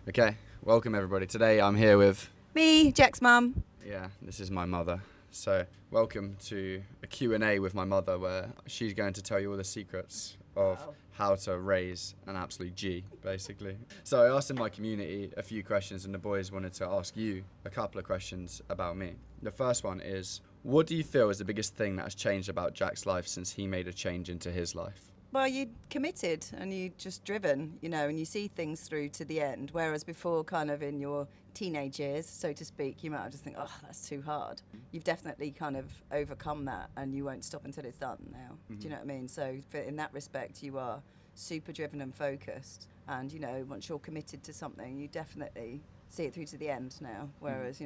Okay, welcome everybody. Today I'm here with... Me, Jack's mum. Yeah, this is my mother. So, welcome to a Q&A with my mother where she's going to tell you all the secrets of how to raise an absolute G, basically. So I asked in my community a few questions and the boys wanted to ask you a couple of questions about me. The first one is, what do you feel is the biggest thing that has changed about Jack's life since he made a change into his life? Well, you're committed and you're just driven, and you see things through to the end. Whereas before, kind of in your teenage years, so to speak, you might have just think, oh, that's too hard. You've definitely kind of overcome that and you won't stop until it's done now. Do you know what I mean? So in that respect, you are super driven and focused. And, once you're committed to something, you definitely see it through to the end now. Whereas,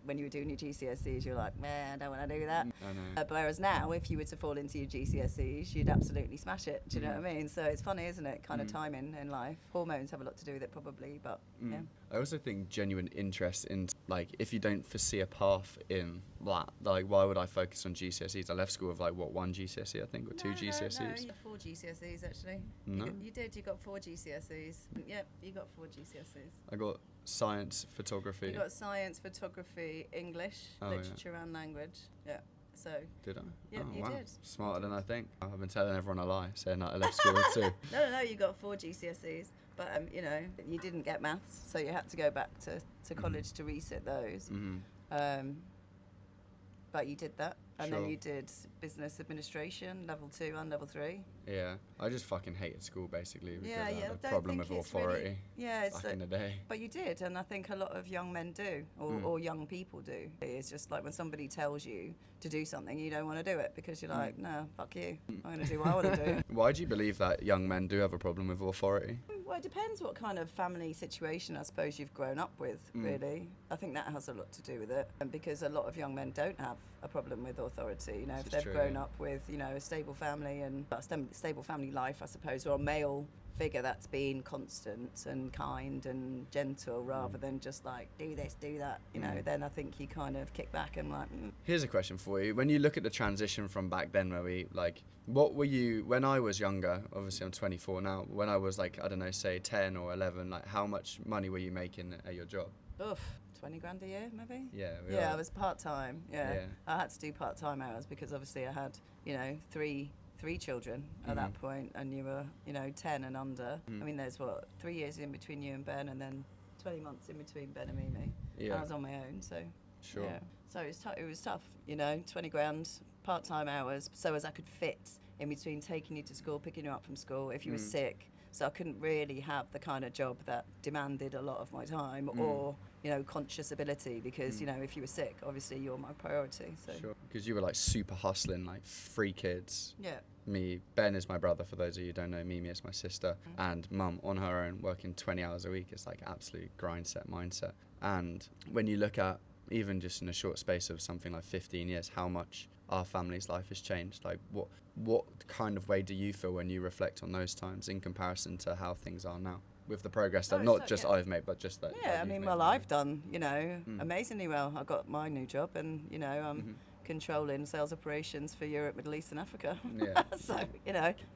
when you were doing your GCSEs, you're like, man, I don't want to do that. I know. Whereas now, if you were to fall into your GCSEs, you'd absolutely smash it. Do you know what I mean? So it's funny, isn't it? Kind of timing in life. Hormones have a lot to do with it, probably, but yeah. I also think genuine interest in, like, if you don't foresee a path in that, like, why would I focus on GCSEs? I left school with, like, one GCSE, I think, or two GCSEs? No, you got 4 GCSEs, actually. No? You did, you got 4 GCSEs. Yep, you got 4 GCSEs. I got science, photography. You got science, photography, English, Oh, literature and language. Yeah, so... Did I? Yeah, oh, you wow. did. Smarter than I think. I've been telling everyone a lie, saying that I left school with 2. No, you got 4 GCSEs. But, you didn't get maths, so you had to go back to college to resit those. But you did that. And then Sure. you did business administration, level 2 and level 3. Yeah, I just fucking hated school, basically, because I had a don't problem think with it's authority really, yeah, it's back in the day. But you did, and I think a lot of young men do, or young people do. It's just like when somebody tells you to do something, you don't want to do it because you're like, no, fuck you. I'm going to do what I want to do. Why do you believe that young men do have a problem with authority? Well, it depends what kind of family situation I suppose you've grown up with, really. I think that has a lot to do with it. And because a lot of young men don't have a problem with authority, if they've grown up with, a stable family and a stable family life, I suppose, or a male figure that's been constant and kind and gentle rather than just like, do this, do that, then I think you kind of kick back and like... Here's a question for you. When you look at the transition from back then where we, like, what were you, when I was younger, obviously I'm 24 now, when I was like, I don't know, say 10 or 11, like how much money were you making at your job? Oof, 20 grand a year maybe? Yeah, I was part-time, yeah. I had to do part-time hours because obviously I had, three children at that point, and you were, 10 and under. I mean, there's 3 years in between you and Ben, and then 20 months in between Ben and Mimi. Yeah. I was on my own, so Sure. yeah. So it was tough, 20 grand, part-time hours, so as I could fit in between taking you to school, picking you up from school if you were sick. So I couldn't really have the kind of job that demanded a lot of my time or, conscious ability because, if you were sick, obviously you're my priority. So. Sure. Because you were like super hustling, like 3 kids. Yeah. Me, Ben is my brother, for those of you who don't know. Mimi is my sister. And Mum, on her own, working 20 hours a week. It's like absolute grind set mindset. And when you look at, even just in a short space of something like 15 years, how much our family's life has changed. Like, what kind of way do you feel when you reflect on those times in comparison to how things are now? With the progress that I've made, but just that. Yeah, I mean, I've done, amazingly well. I got my new job and, I'm controlling sales operations for Europe, Middle East and Africa. Yeah. So,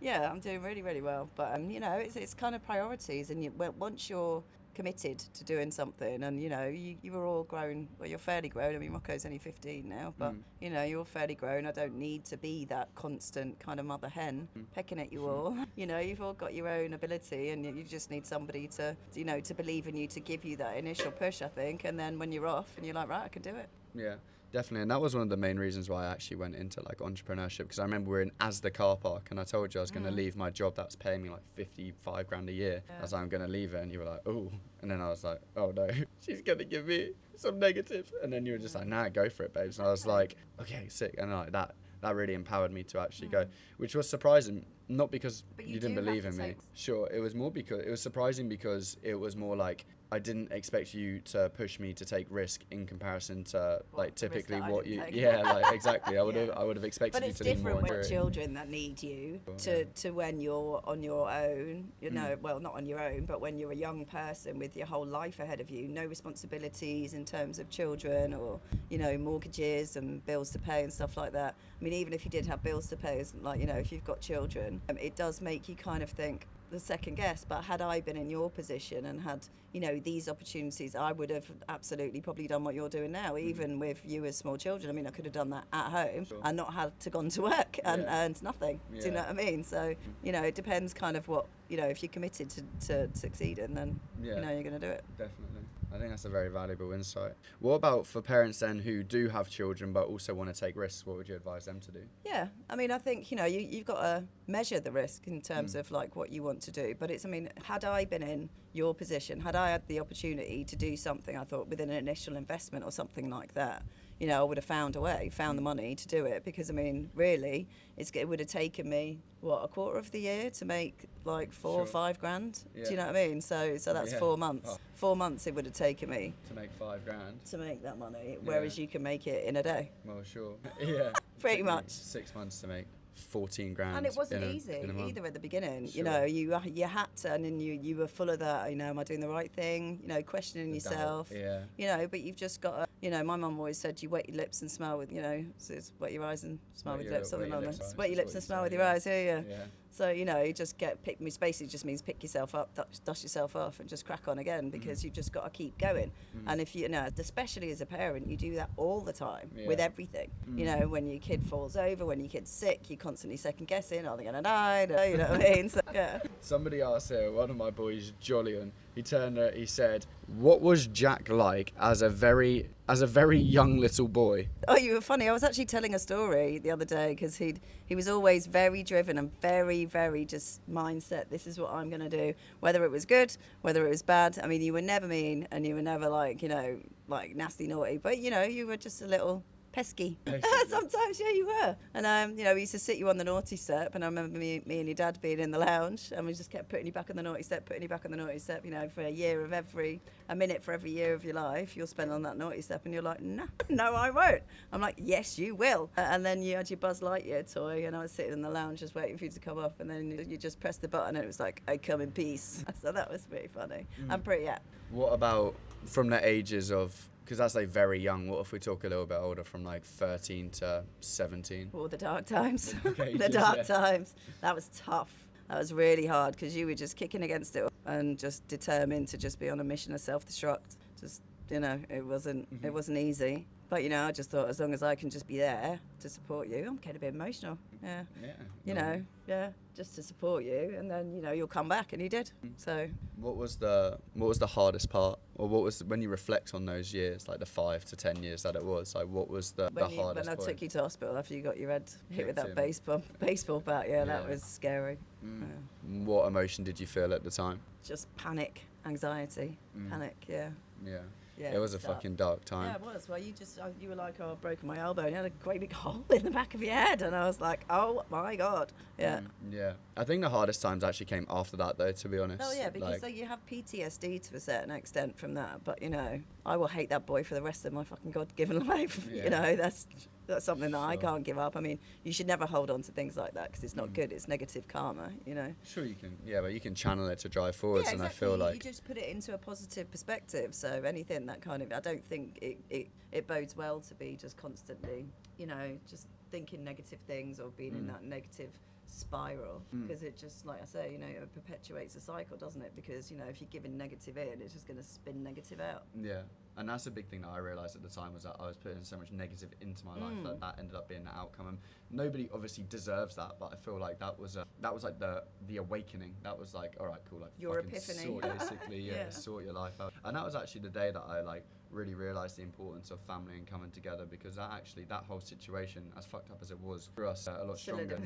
I'm doing really, really well. But, it's kind of priorities. And once you're committed to doing something and you were all grown, well, you're fairly grown. I mean, Rocco's only 15 now, but you're fairly grown. I don't need to be that constant kind of mother hen pecking at you all. You've all got your own ability and you just need somebody to to believe in you, to give you that initial push, I think, and then when you're off and you're like, right, I can do it. Yeah, definitely. And that was one of the main reasons why I actually went into like entrepreneurship, because I remember we were in Asda car park and I told you I was going to leave my job that's paying me like 55 grand a year. I was like, I'm going to leave it, and you were like, oh, and then I was like, oh no, she's going to give me some negative, and then you were just like, nah, go for it, babes. And I was like, okay, sick. And like that really empowered me to actually go, which was surprising, not because you didn't believe in me. Sure, it was more because it was surprising because it was more like I didn't expect you to push me to take risk in comparison to like typically what you like exactly. I would have expected you to lean more into it. But it's different with children that need you to when you're on your own, well, not on your own, but when you're a young person with your whole life ahead of you, no responsibilities in terms of children or mortgages and bills to pay and stuff like that. I mean, even if you did have bills to pay, like if you've got children, it does make you kind of think, the second guess. But had I been in your position and had, you know, these opportunities, I would have absolutely probably done what you're doing now, even with you as small children. I mean, I could have done that at home and not had to gone to work and earned nothing. Do you know what I mean? So, you know, it depends kind of what, you know, if you're committed to succeeding, then, you know, you're going to do it. Definitely. I think that's a very valuable insight. What about for parents then who do have children but also want to take risks? What would you advise them to do? Yeah, I mean, I think, you know, you've got to measure the risk in terms of like what you want to do. But it's, I mean, had I been in your position, had I had the opportunity to do something, I thought, with an initial investment or something like that, you know, I would have found a way, found the money to do it. Because, I mean, really, it would have taken me, what, a quarter of the year to make like 4 or 5 grand? Do you know what I mean? So that's 4 months. Oh. 4 months it would have taken me. To make 5 grand? To make that money, whereas you can make it in a day. Well, sure. Yeah. Pretty much. 6 months to make 14 grand. And it wasn't easy either at the beginning. Sure. You know, you had to, and then you were full of that, you know, am I doing the right thing? You know, questioning yourself. Yeah. You know, but you've just got to, you know, my mum always said you wet your lips and smell with, you know, so it's wet your eyes and smell with your lips, something like that. Wet your lips and smell with your eyes, yeah. So, you know, you just basically just means pick yourself up, dust yourself off and just crack on again, because you've just got to keep going. And if you know, especially as a parent, you do that all the time with everything. You know, when your kid falls over, when your kid's sick, you're constantly second guessing, are they going to die? You know what I mean? So, yeah. Somebody asked here, one of my boys, Jolyon, he said, what was Jack like as a very young little boy? Oh, you were funny. I was actually telling a story the other day, because he was always very driven and very, very just mindset. This is what I'm going to do, whether it was good, whether it was bad. I mean, you were never mean and you were never like, you know, like nasty, naughty, but you know, you were just a little pesky. Sometimes, yeah, you were. And, you know, we used to sit you on the naughty step, and I remember me and your dad being in the lounge, and we just kept putting you back on the naughty step, you know, for a minute for every year of your life, you'll spend on that naughty step, and you're like, no, I won't. I'm like, yes, you will. And then you had your Buzz Lightyear toy, and I was sitting in the lounge just waiting for you to come off, and then you just pressed the button, and it was like, I come in peace. So that was pretty funny. And pretty, What about from the ages of, because that's like very young, what if we talk a little bit older, from like 13 to 17? All the dark times. Okay, The dark times. That was tough. That was really hard, because you were just kicking against it and just determined to just be on a mission of self-destruct. Just, you know, it wasn't easy. But, you know, I just thought, as long as I can just be there to support you, I'm getting a bit emotional. Yeah. You know, just to support you, and then, you know, you'll come back, and you did. So What was the hardest part, or what was, when you reflect on those years, like the 5 to 10 years that it was, like what was the hardest when I point? took you to hospital after you got your head hit with that in. baseball bat, that was scary. What emotion did you feel at the time? Just panic, anxiety, panic, Yeah. Yeah, It was a dark. fucking dark time. Yeah, it was. Well, you were like, oh, I've broken my elbow, and you had a great big hole in the back of your head, and I was like, oh my God. Yeah. Yeah. I think the hardest times actually came after that, though, to be honest. Oh yeah, because like, you have PTSD to a certain extent from that, but you know, I will hate that boy for the rest of my fucking God-given life. You know, that's something that I can't give up. I mean, you should never hold on to things like that, because it's not good. It's negative karma, you know. Sure, you can. Yeah, but you can channel it to drive forwards, Yeah, exactly. and I feel like you just put it into a positive perspective. So anything that kind of, I don't think it bodes well to be just constantly, you know, just thinking negative things or being in that negative spiral, because it just, like I say, you know, it perpetuates a cycle, doesn't it? Because, you know, if you're giving negative in, it's just going to spin negative out. Yeah, and that's a big thing that I realised at the time, was that I was putting so much negative into my life that ended up being the outcome. And nobody obviously deserves that, but I feel like that was like the awakening. That was like, all right, cool, like Your fucking epiphany. basically, sort your life out. And that was actually the day that I like really realised the importance of family and coming together, because that whole situation, as fucked up as it was, for us a lot stronger.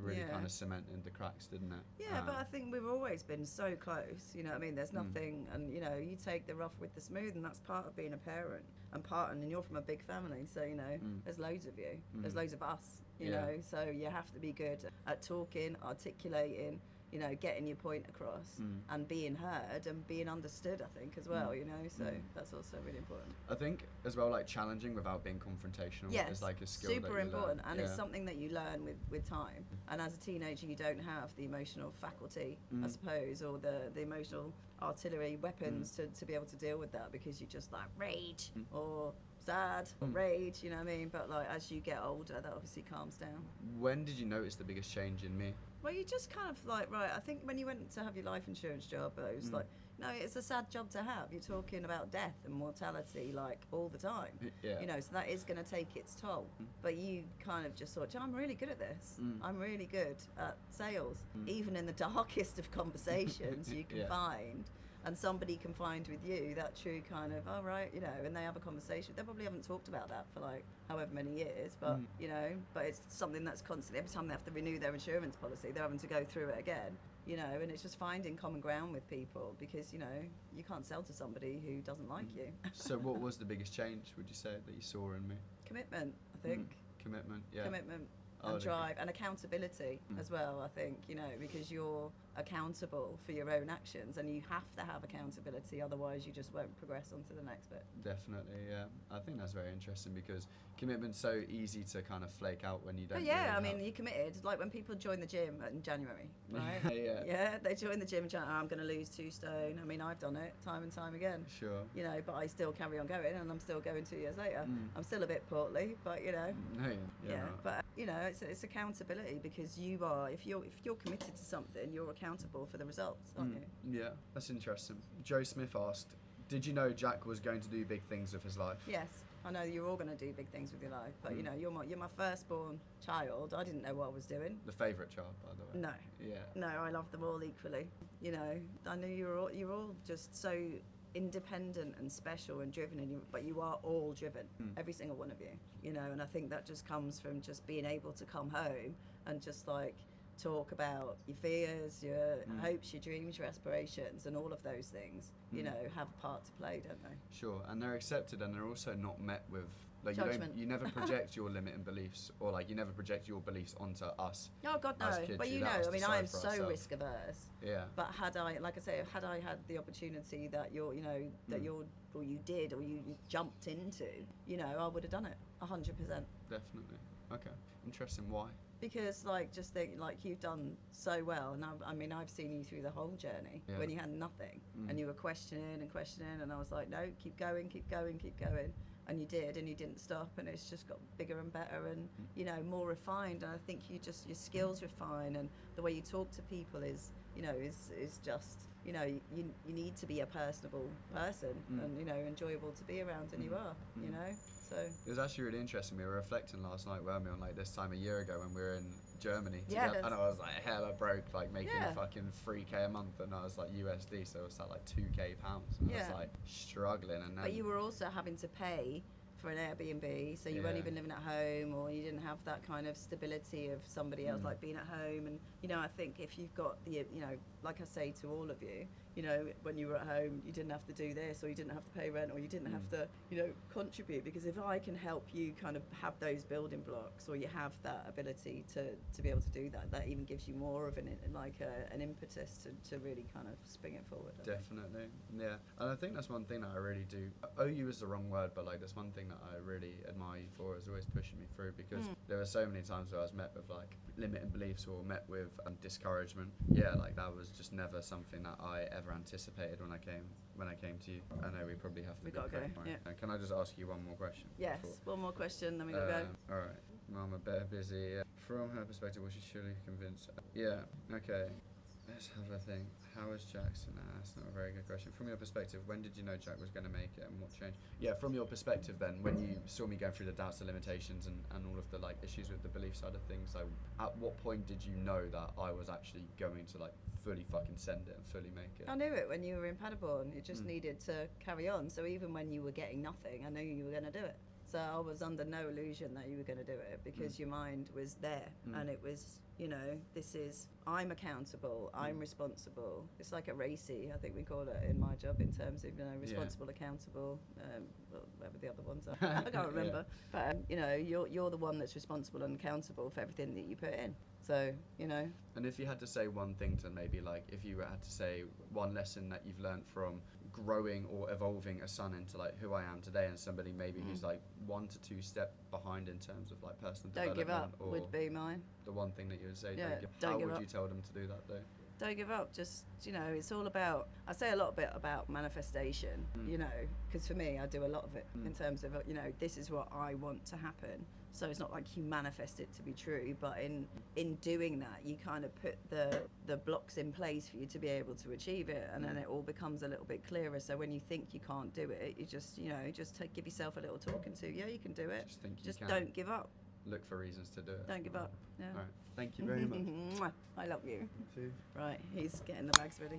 Really kind of cemented the cracks, didn't it? Yeah, but I think we've always been so close, you know what I mean? There's nothing, and you know, you take the rough with the smooth, and that's part of being a parent and you're from a big family, so you know, there's loads of you, there's loads of us, you know, so you have to be good at talking, articulating, you know, getting your point across and being heard and being understood, I think, as well, you know, so that's also really important. I think as well, like challenging without being confrontational is like a skill super that you important, learn. and it's something that you learn with time. And as a teenager, you don't have the emotional faculty, I suppose, or the emotional artillery weapons to be able to deal with that, because you just like rage or sad or rage, you know what I mean? But like as you get older, that obviously calms down. When did you notice the biggest change in me? Well, you just kind of like, right, I think when you went to have your life insurance job, it was like, no, it's a sad job to have. You're talking about death and mortality like all the time. Yeah. You know, so that is going to take its toll. But you kind of just thought, I'm really good at this. I'm really good at sales. Even in the darkest of conversations, you can Yeah. find, and somebody can find with you that true kind of, oh, right, you know, and they have a conversation. They probably haven't talked about that for like however many years, but, you know, but it's something that's constantly, every time they have to renew their insurance policy, they're having to go through it again. You know, and it's just finding common ground with people because, you know, you can't sell to somebody who doesn't like you. So what was the biggest change, would you say, that you saw in me? Commitment, I think. Commitment, yeah. Commitment Oh, and drive and accountability as well, I think, you know, because you're accountable for your own actions and you have to have accountability, otherwise you just won't progress on to the next bit. Definitely, yeah. I think that's very interesting because commitment's so easy to kind of flake out when you don't. But yeah, really I mean, have- you're committed. Like when people join the gym in January, right? Yeah. Yeah, they join the gym in January. I'm going to lose 2 stone. I mean, I've done it time and time again. Sure. You know, but I still carry on going, and I'm still going 2 years later. I'm still a bit portly, but you know. No, yeah. Yeah, no. but you know, it's accountability because you are, if you're committed to something, you're accountable for the results, aren't you? Yeah, that's interesting. Joe Smith asked, did you know Jack was going to do big things with his life? Yes, I know you're all going to do big things with your life, but you know, you're my firstborn child. I didn't know what I was doing. The favourite child, by the way. No, Yeah. no, I love them all equally. You know, I knew you're all just so independent and special and driven, but you are all driven, every single one of you. You know, and I think that just comes from just being able to come home and just like talk about your fears, your hopes, your dreams, your aspirations, and all of those things. You know, have a part to play, don't they? Sure, and they're accepted, and they're also not met with like Judgment. you never project your limiting beliefs, or like you never project your beliefs onto us. Oh God, As no! kids, But you you'd know, let us I mean, I am decide for so ourselves. risk averse. Yeah. But had I, like I say, had I had the opportunity that you're, you know, that you're, or you did, or you jumped into, you know, I would have done it 100%. Definitely. Okay. Interesting. Why? Because like, just think, like you've done so well, and I mean, I've seen you through the whole journey Yeah. when you had nothing, and you were questioning and questioning, and I was like, no, keep going, keep going, keep going. And you did, and you didn't stop, and it's just got bigger and better, and you know, more refined. And I think your skills refine, and the way you talk to people is, you know, is just, you know, you need to be a personable person, and you know, enjoyable to be around, and you are, you know. So It was actually really interesting. We were reflecting last night, weren't we, on like this time a year ago when we were in Germany together. Yes. And I was like hella broke, like making Yeah. fucking 3k a month, and I was like USD, so it was like 2k pounds. And I was Yeah. like struggling, and then but you were also having to pay for an Airbnb, so you weren't Yeah. even living at home, or you didn't have that kind of stability of somebody else like being at home. And you know, I think if you've got the, you know, like I say to all of you, you know, when you were at home, you didn't have to do this, or you didn't have to pay rent, or you didn't have to, you know, contribute. Because if I can help you kind of have those building blocks, or you have that ability to be able to do that, that even gives you more of an impetus to really kind of spring it forward. I think. Definitely, yeah. And I think that's one thing that I really do. Owe you is the wrong word, but like that's one thing that I really admire you for, is always pushing me through, because there were so many times where I was met with like limiting beliefs or met with discouragement. Yeah, like that was just never something that I ever anticipated when I came to you. I know we probably have to. We be gotta go, quick, right? yeah. Can I just ask you one more question? Yes. before- One more question, then we gotta go. All right. Mum, a bit busy. From her perspective, was she surely convinced? Yeah. Okay. Let's have a think. How was Jackson? That's not a very good question. From your perspective, when did you know Jack was going to make it, and what changed? Yeah, from your perspective then, when you saw me going through the doubts, the limitations, and all of the like issues with the belief side of things, like at what point did you know that I was actually going to like fully fucking send it and fully make it? I knew it when you were in Paderborn. You just needed to carry on. So even when you were getting nothing, I knew you were going to do it. So I was under no illusion that you were going to do it, because your mind was there, and it was, you know, this is, I'm accountable, I'm responsible. It's like a racy, I think we call it in my job, in terms of, you know, responsible, accountable, well, whatever the other ones are. I can't remember. But, you know, you're the one that's responsible and accountable for everything that you put in. So, you know. And if you had to say one thing to maybe like, if you had to say one lesson that you've learned from growing or evolving a son into like who I am today, and somebody maybe who's like 1 to 2 step behind in terms of like personal Don't development, give up or would be mine. the one thing that you would say, Yeah, how don't give would up. you tell them to do that though? Don't give up. Just, you know, it's all about, I say a lot bit about manifestation, you know, because for me, I do a lot of it in terms of, you know, this is what I want to happen. So it's not like you manifest it to be true, but in doing that, you kind of put the blocks in place for you to be able to achieve it, and then it all becomes a little bit clearer. So when you think you can't do it, you just, you know, just give yourself a little talking to. Yeah, you can do it. Just think you Just can. don't give up. Look for reasons to do it. Don't give up. Yeah. All right. Thank you very much. I love you. You too. Right, he's getting the bags ready.